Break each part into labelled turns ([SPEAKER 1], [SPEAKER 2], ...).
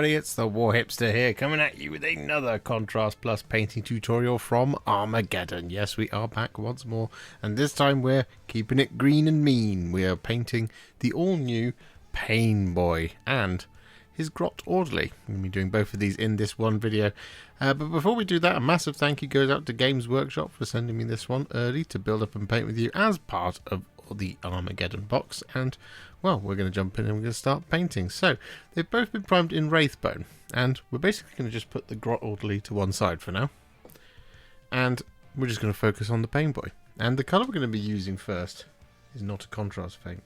[SPEAKER 1] everybody, it's the Warhipster here, coming at you with another Contrast Plus painting tutorial from Armageddon. Yes, we are back once more, and this time we're keeping it green and mean. We are painting the all-new Painboy and his Grot Orderly. I'm going to be doing both of these in this one video. But before we do that, a massive thank you goes out to Games Workshop for sending me this one early to build up and paint with you as part of the Armageddon box. And, well, we're going to jump in and we're going to start painting. So, they've both been primed in Wraithbone. And we're basically going to just put the Grot Orderly to one side for now. And we're just going to focus on the Painboy. And the colour we're going to be using first is not a contrast paint.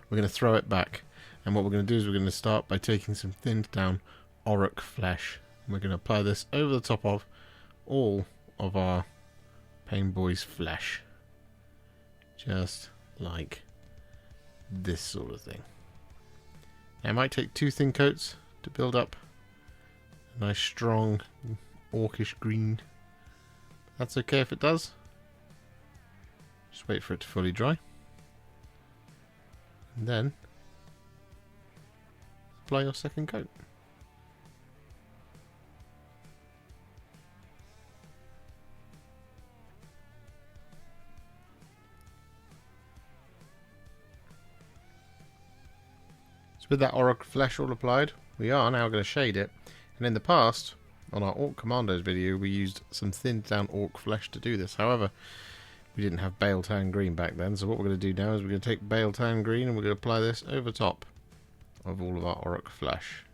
[SPEAKER 1] We're going to throw it back. And what we're going to do is we're going to start by taking some thinned down Orruk Flesh. And we're going to apply this over the top of all of our Painboy's flesh. Just like this sort of thing. Now, it might take 2 thin coats to build up a nice strong orcish green. That's okay if it does. Just wait for it to fully dry. And then apply your second coat. So with that Orruk Flesh all applied, we are now going to shade it. And in the past, on our Orc Commandos video, we used some thinned down Orc Flesh to do this. However, we didn't have Biel-Tan Green back then, so what we're going to do now is we're going to take Biel-Tan Green and we're going to apply this over top of all of our Orruk Flesh.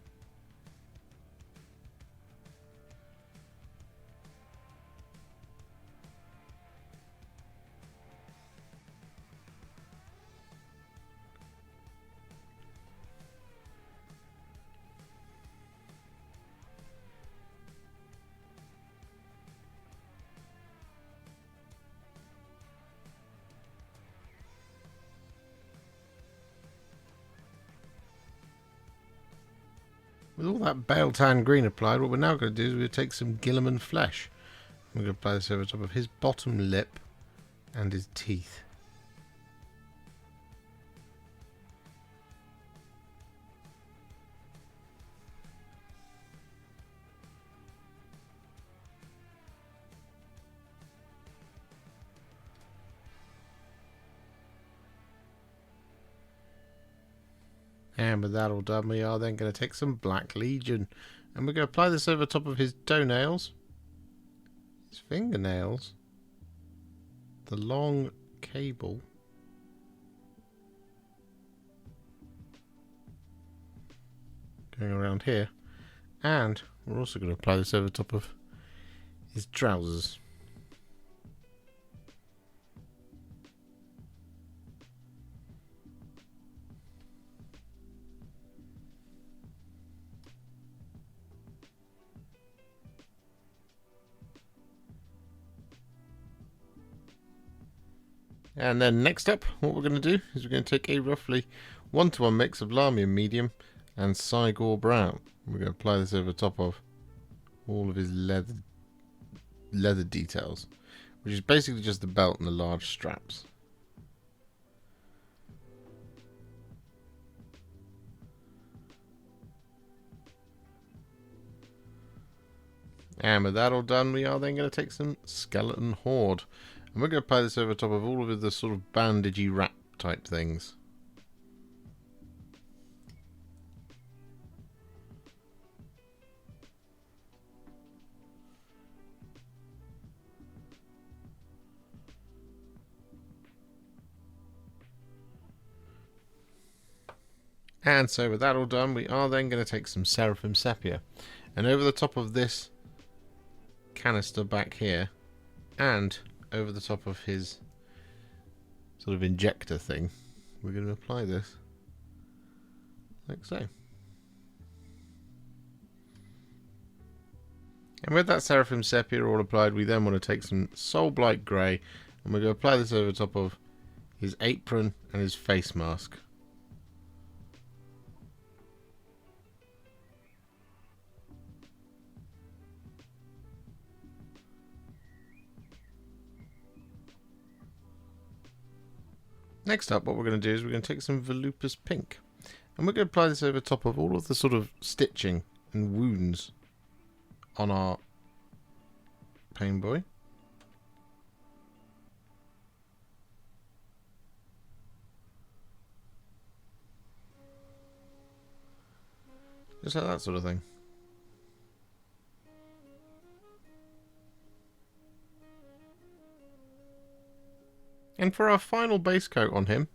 [SPEAKER 1] With all that Biel-Tan Green applied, what we're now going to do is we're going to take some Guilliman Flesh. We're going to apply this over top of his bottom lip and his teeth. And with that all done, we are then going to take some Black Legion. And we're going to apply this over top of his toenails, his fingernails, the long cable, going around here. And we're also going to apply this over top of his trousers. And then next up, what we're going to do is we're going to take a roughly 1-to-1 mix of Lahmian Medium and Cygor Brown. We're going to apply this over top of all of his leather details, which is basically just the belt and the large straps. And with that all done, we are then going to take some Skeleton Horde. And we're going to apply this over top of all of the sort of bandagey wrap type things. And so with that all done, we are then going to take some Seraphim Sepia. And over the top of this canister back here, and over the top of his sort of injector thing, we're going to apply this like so. And with that Seraphim Sepia all applied, we then want to take some Soulblight Grey and we're going to apply this over top of his apron and his face mask. Next up, what we're going to do is we're going to take some Volupus Pink, and we're going to apply this over top of all of the sort of stitching and wounds on our Painboy. Just like that sort of thing. And for our final base coat on him,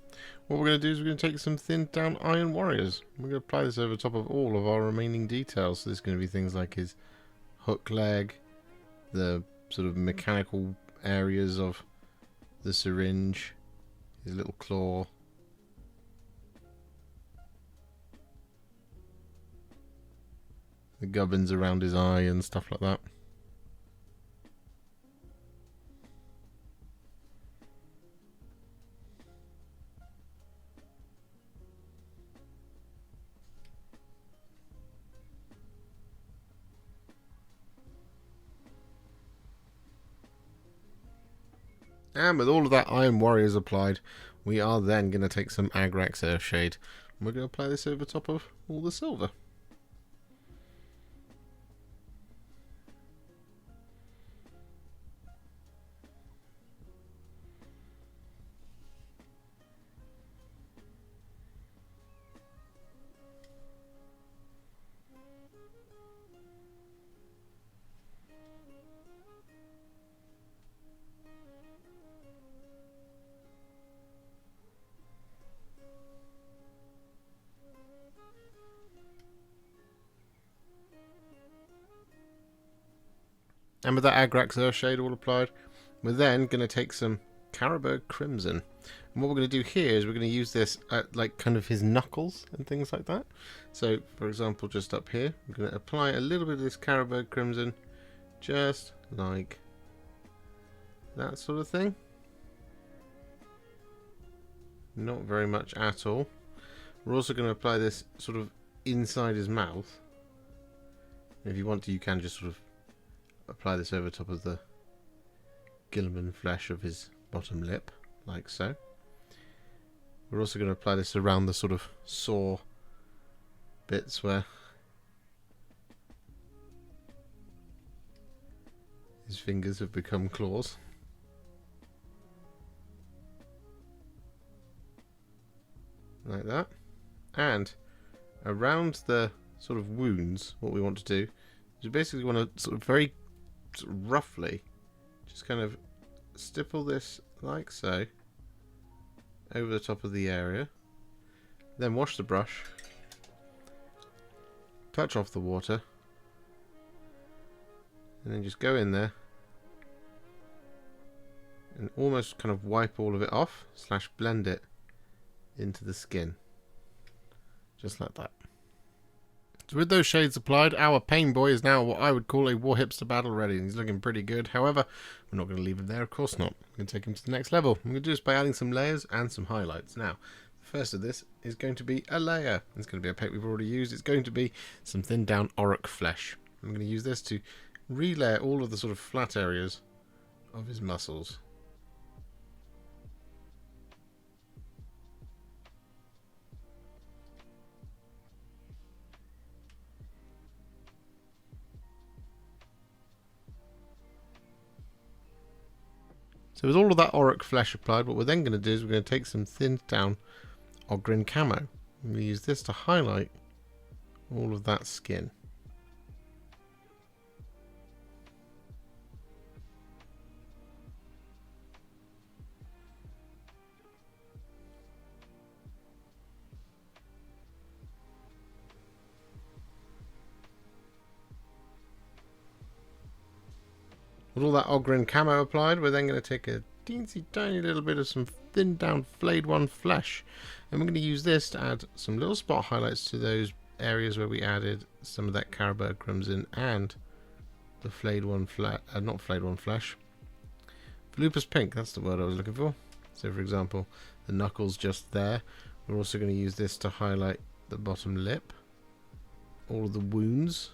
[SPEAKER 1] what we're going to do is we're going to take some thinned down Iron Warriors. We're going to apply this over top of all of our remaining details. So this is going to be things like his hook leg, the sort of mechanical areas of the syringe, his little claw, the gubbins around his eye and stuff like that. And with all of that Iron Warriors applied, we are then going to take some Agrax Earthshade, and we're going to apply this over top of all the silver. And with that Agrax Earthshade all applied, we're then going to take some Carroburg Crimson. And what we're going to do here is we're going to use this at like kind of his knuckles and things like that. So, for example, just up here, I'm going to apply a little bit of this Carroburg Crimson, just like that sort of thing. Not very much at all. We're also going to apply this sort of inside his mouth. If you want to, you can just sort of apply this over top of the Guilliman Flesh of his bottom lip, like so. We're also going to apply this around the sort of sore bits where his fingers have become claws. Like that. And around the sort of wounds, what we want to do is we basically want to sort of very roughly just kind of stipple this like so over the top of the area, then wash the brush, touch off the water, and then just go in there and almost kind of wipe all of it off / blend it into the skin, just like that. So with those shades applied, our Painboy is now what I would call a Warhipster battle ready, and he's looking pretty good. However, we're not going to leave him there, of course not. We're going to take him to the next level. I'm going to do this by adding some layers and some highlights. Now, the first of this is going to be a layer. It's going to be a pack we've already used. It's going to be some thinned down Orruk Flesh. I'm going to use this to relayer all of the sort of flat areas of his muscles. So with all of that Orruk Flesh applied, what we're then going to do is we're going to take some thinned down Ogryn Camo. I'm going to use this to highlight all of that skin. With all that Ogryn Camo applied, we're then going to take a teensy tiny little bit of some thinned down Flayed One Flesh, and we're going to use this to add some little spot highlights to those areas where we added some of that Carroburg Crimson and the Flayed One Flesh, not Flayed One Flesh, Volupus Pink, that's the word I was looking for. So for example, the knuckles just there. We're also going to use this to highlight the bottom lip, all of the wounds,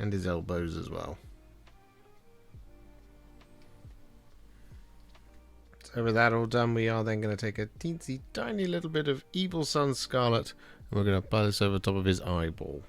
[SPEAKER 1] and his elbows as well. So with that all done, we are then going to take a teensy tiny little bit of Evil Sunz Scarlet And we're going to apply this over the top of his eyeball.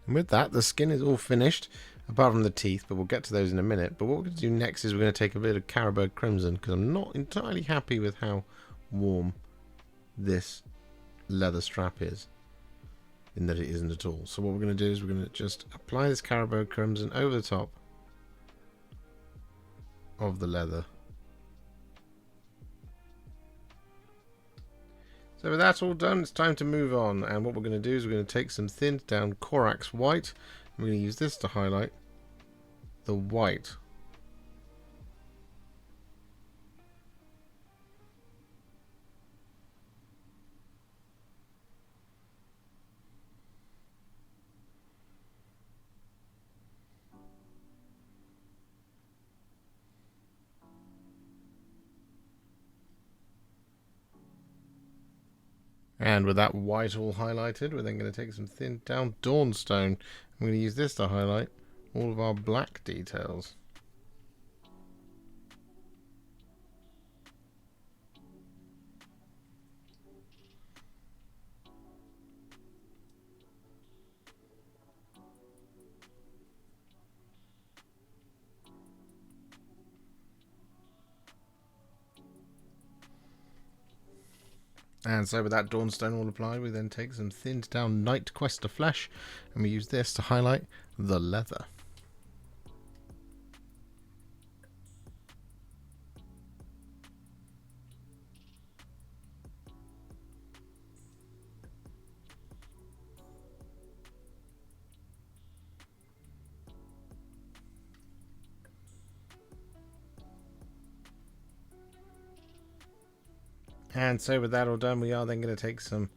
[SPEAKER 1] And with that, the skin is all finished, apart from the teeth, but we'll get to those in a minute. But what we're going to do next is we're going to take a bit of Carroburg Crimson, because I'm not entirely happy with how warm this leather strap is, in that it isn't at all. So what we're going to do is we're going to just apply this Carroburg Crimson over the top of the leather. So with that all done, it's time to move on, and what we're going to do is we're going to take some thinned down Corax White. We're going to use this to highlight the white. And with that white all highlighted, we're then going to take some thinned down Dawnstone. I'm going to use this to highlight all of our black details. And so with that Dawnstone all applied, we then take some thinned down Knight-Questor Flesh, and we use this to highlight the leather. And so with that all done, we are then going to take some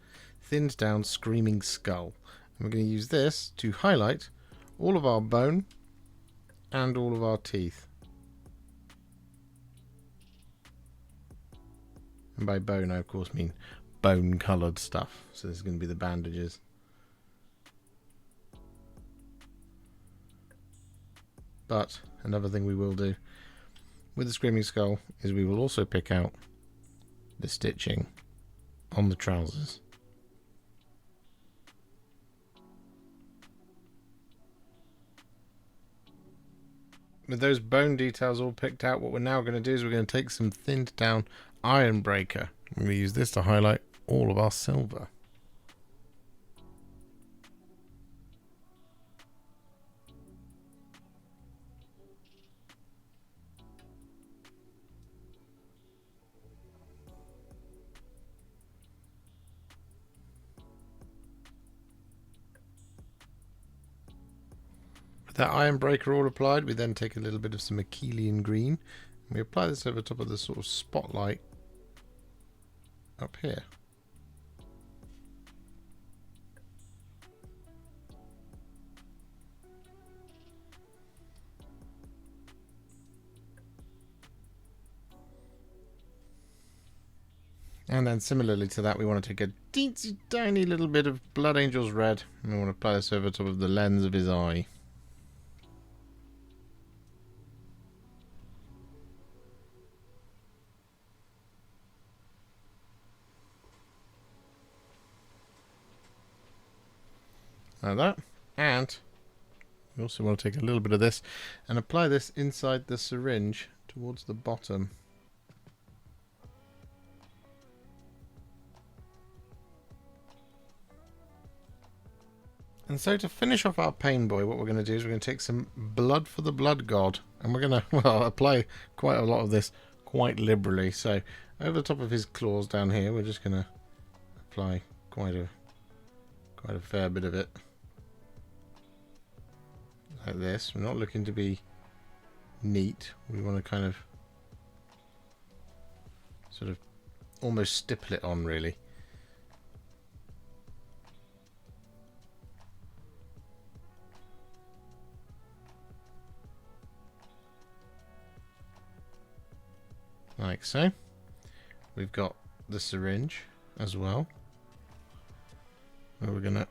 [SPEAKER 1] thinned down Screaming Skull. And we're going to use this to highlight all of our bone and all of our teeth. And by bone, I of course mean bone coloured stuff. So this is going to be the bandages. But another thing we will do with the Screaming Skull is we will also pick out the stitching on the trousers. With those bone details all picked out, what we're now going to do is we're going to take some thinned down Ironbreaker. We're going to use this to highlight all of our silver. That Ironbreaker all applied, we then take a little bit of some Akhelian Green, and we apply this over top of the sort of spotlight up here. And then similarly to that, we want to take a teensy tiny little bit of Blood Angel's Red, and we want to apply this over top of the lens of his eye. Like that. And we also want to take a little bit of this and apply this inside the syringe towards the bottom. And so to finish off our Painboy, what we're going to do is we're going to take some Blood for the Blood God, and we're going to, well, apply quite a lot of this quite liberally. So over the top of his claws down here, we're just going to apply quite a fair bit of it. Like this. We're not looking to be neat. We want to kind of sort of almost stipple it on, really. Like like so. We've got the syringe as well, where we're going to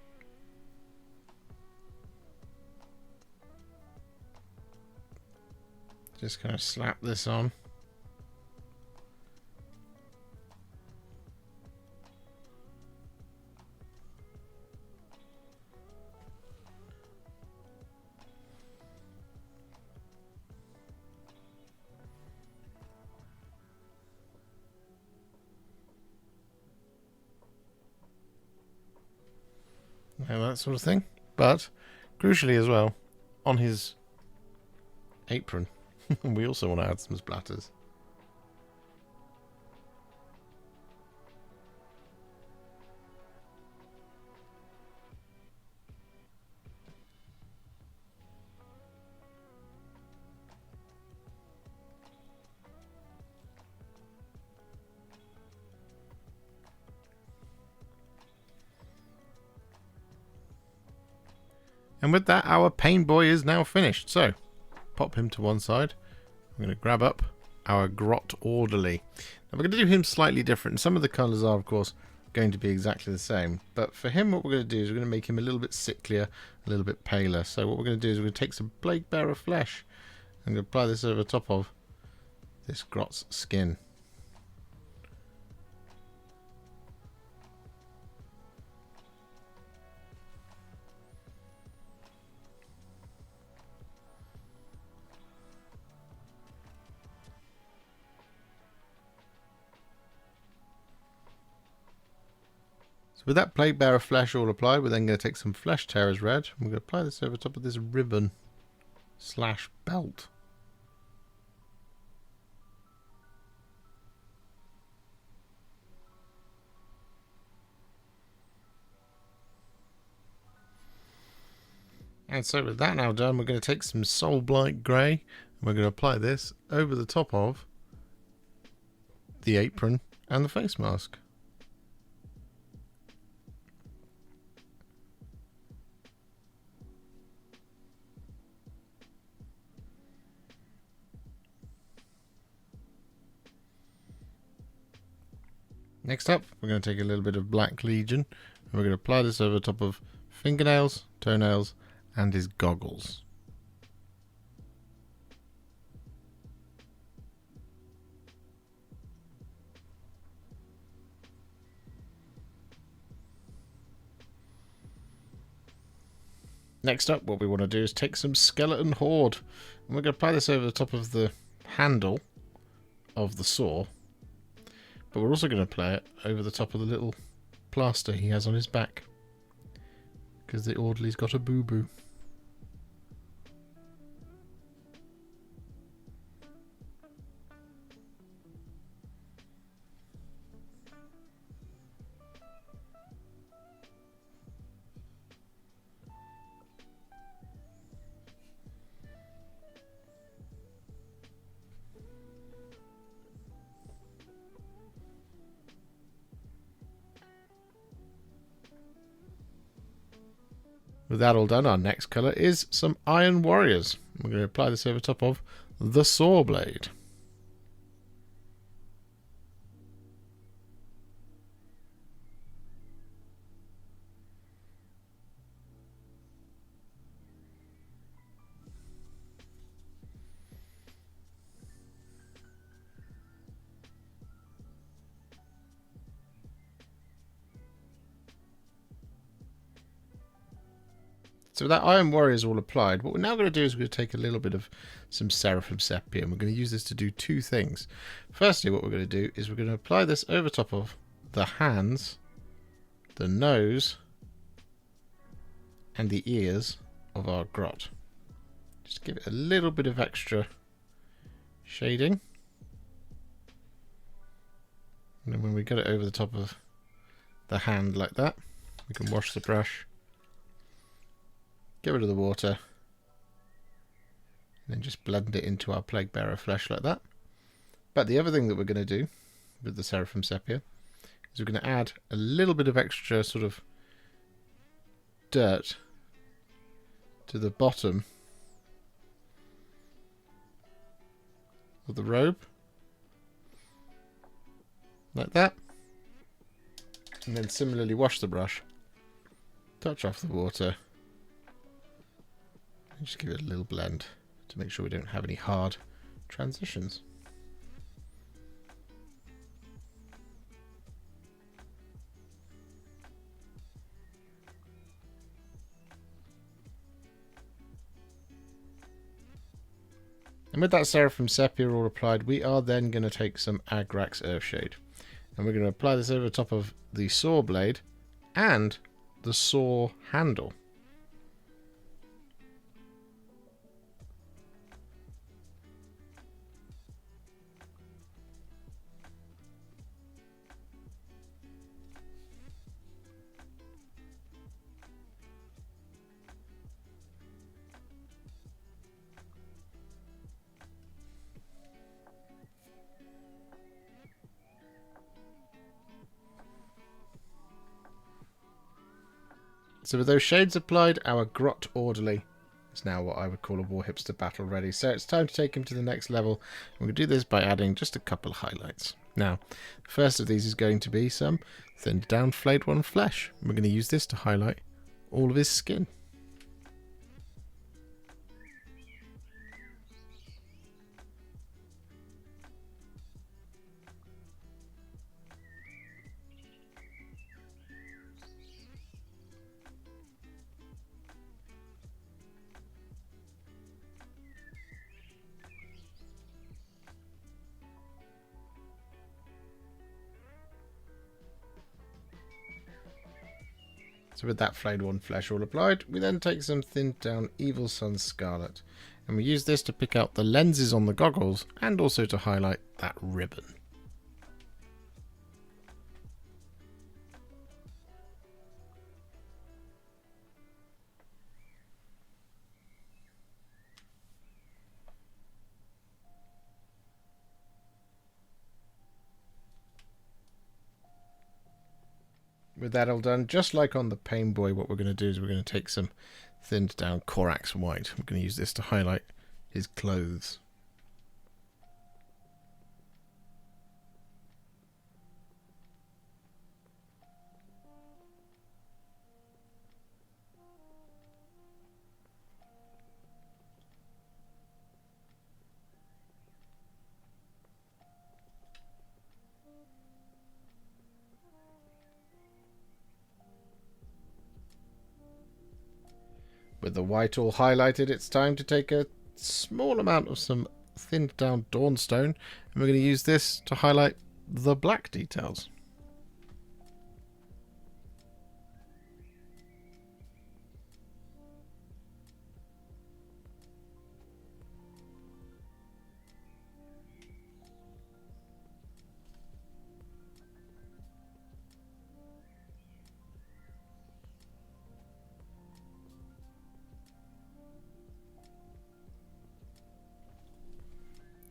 [SPEAKER 1] just kind of slap this on. And that sort of thing. But crucially as well, on his apron, we also want to add some splatters. And with that, our Painboy is now finished. So, pop him to one side. I'm going to grab up our Grot Orderly. Now, we're going to do him slightly different. Some of the colours are, of course, going to be exactly the same. But for him, what we're going to do is we're going to make him a little bit sicklier, a little bit paler. So what we're going to do is we're going to take some Plaguebearer Flesh. I'm going to apply this over the top of this Grot's skin. So with that Plaguebearer Flesh all applied, we're then going to take some Flesh Tearers Red. And we're going to apply this over top of this ribbon slash belt. And so with that now done, we're going to take some Soulblight Grey and we're going to apply this over the top of the apron and the face mask. Next up, we're going to take a little bit of Black Legion and we're going to apply this over the top of fingernails, toenails, and his goggles. Next up, what we want to do is take some Skeleton Horde and we're going to apply this over the top of the handle of the saw. But we're also going to apply it over the top of the little plaster he has on his back. Because the Orderly's got a boo-boo. With that all done, our next colour is some Iron Warriors. We're going to apply this over top of the Saw Blade. So with that Iron Warriors all applied, what we're now going to do is we're going to take a little bit of some Seraphim Sepia and we're going to use this to do two things. Firstly, what we're going to do is we're going to apply this over top of the hands, the nose, and the ears of our Grot. Just give it a little bit of extra shading. And then when we get it over the top of the hand like that, we can wash the brush. Get rid of the water, and then just blend it into our Plaguebearer Flesh like that. But the other thing that we're going to do with the Seraphim Sepia is we're going to add a little bit of extra sort of dirt to the bottom of the robe. like that. And then similarly wash the brush. Touch off the water. And just give it a little blend to make sure we don't have any hard transitions. And with that Seraphim Sepia all applied, we are then going to take some Agrax Earthshade. And we're going to apply this over the top of the saw blade and the saw handle. So with those shades applied, our Grot Orderly is now what I would call a Warhipster battle ready. So it's time to take him to the next level. And we'll do this by adding just a couple of highlights. Now, the first of these is going to be some thinned down Flayed One Flesh. We're going to use this to highlight all of his skin. So with that Flayed One Flesh all applied, we then take some thinned down Evil Sunz Scarlet. And we use this to pick out the lenses on the goggles and also to highlight that ribbon. With that all done, just like on the Painboy, what we're going to do is we're going to take some thinned down Corax White. We're going to use this to highlight his clothes. With the white all highlighted, it's time to take a small amount of some thinned down Dawnstone, and we're going to use this to highlight the black details.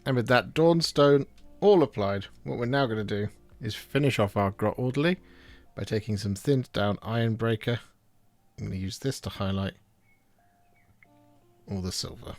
[SPEAKER 1] And with that Dawnstone all applied, what we're now going to do is finish off our Grot Orderly by taking some thinned down Ironbreaker. I'm going to use this to highlight all the silver.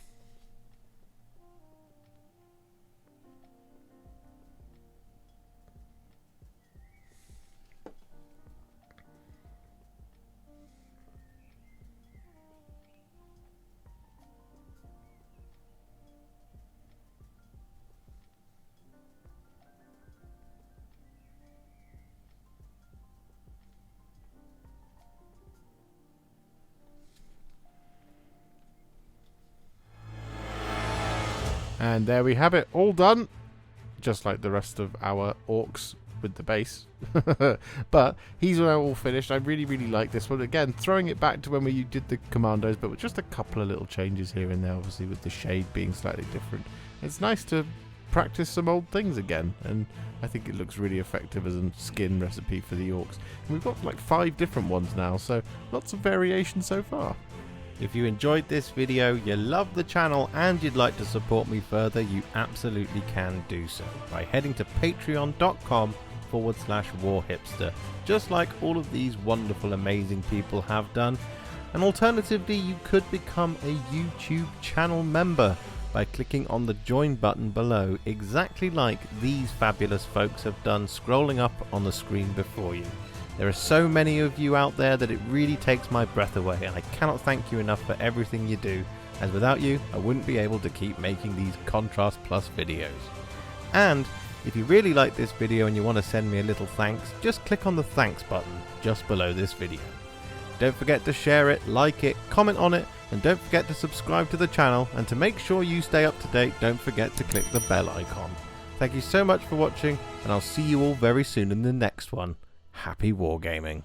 [SPEAKER 1] And there we have it, all done, just like the rest of our Orks with the base. But he's now all finished. I really like this one. Again, throwing it back to when we did the commandos, but with just a couple of little changes here and there, obviously with the shade being slightly different. It's nice to practice some old things again, and I think it looks really effective as a skin recipe for the Orks. And we've got like 5 different ones now, so lots of variation so far. If you enjoyed this video, you love the channel and you'd like to support me further, you absolutely can do so by heading to patreon.com/warhipster, just like all of these wonderful, amazing people have done. And alternatively, you could become a YouTube channel member, by clicking on the join button below, exactly like these fabulous folks have done scrolling up on the screen before you. There are so many of you out there that it really takes my breath away, and I cannot thank you enough for everything you do, as without you I wouldn't be able to keep making these Contrast Plus videos. And if you really like this video and you want to send me a little thanks, just click on the thanks button just below this video. Don't forget to share it, like it, comment on it, and don't forget to subscribe to the channel, and to make sure you stay up to date, don't forget to click the bell icon. Thank you so much for watching, and I'll see you all very soon in the next one. Happy wargaming.